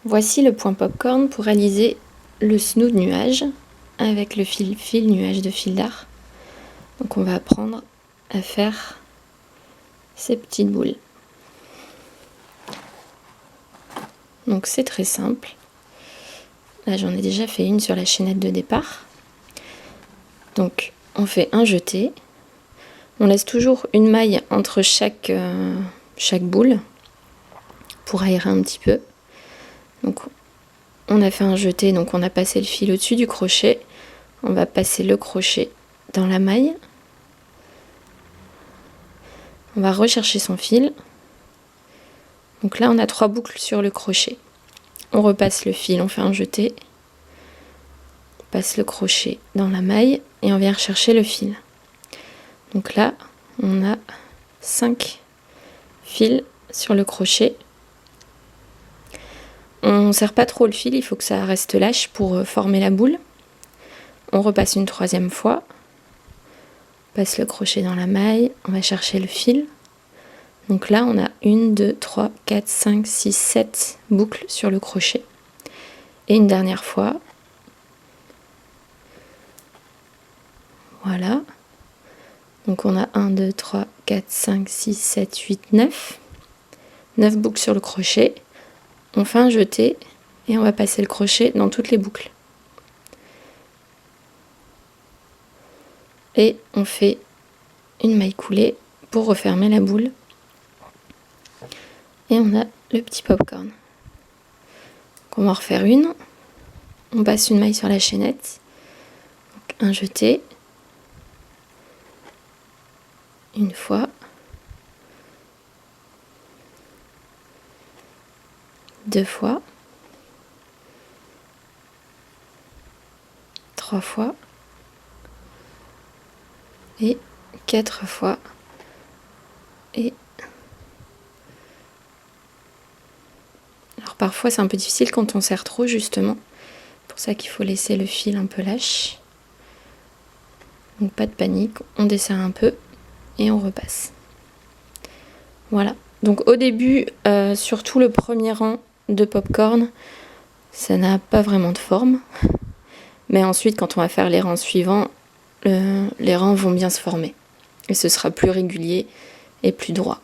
Voici le point popcorn pour réaliser le snood nuage avec le fil nuage de fil d'art. Donc on va apprendre à faire ces petites boules. Donc c'est très simple. Là j'en ai déjà fait une sur la chaînette de départ. Donc on fait un jeté. On laisse toujours une maille entre chaque boule pour aérer un petit peu. Donc on a fait un jeté, donc on a passé le fil au-dessus du crochet. On va passer le crochet dans la maille. On va rechercher son fil. Donc là on a 3 boucles sur le crochet. On repasse le fil, on fait un jeté. On passe le crochet dans la maille et on vient rechercher le fil. Donc là on a 5 fils sur le crochet. On ne serre pas trop le fil, il faut que ça reste lâche pour former la boule. On repasse une 3e fois. On passe le crochet dans la maille, on va chercher le fil. Donc là on a 1, 2, 3, 4, 5, 6, 7 boucles sur le crochet. Et une dernière fois. Voilà. Donc on a 1, 2, 3, 4, 5, 6, 7, 8, 9. 9 boucles sur le crochet. On fait un jeté et on va passer le crochet dans toutes les boucles. Et on fait une maille coulée pour refermer la boule. Et on a le petit popcorn. Donc on va en refaire une. On passe une maille sur la chaînette. Donc un jeté. Une fois. 2 fois. 3 fois. Et 4 fois. Et alors parfois c'est un peu difficile quand on serre trop justement. C'est pour ça qu'il faut laisser le fil un peu lâche. Donc pas de panique, on desserre un peu et on repasse. Voilà. Donc au début, surtout le premier rang de popcorn, ça n'a pas vraiment de forme. Mais ensuite quand on va faire les rangs suivants, les rangs vont bien se former. Et ce sera plus régulier et plus droit.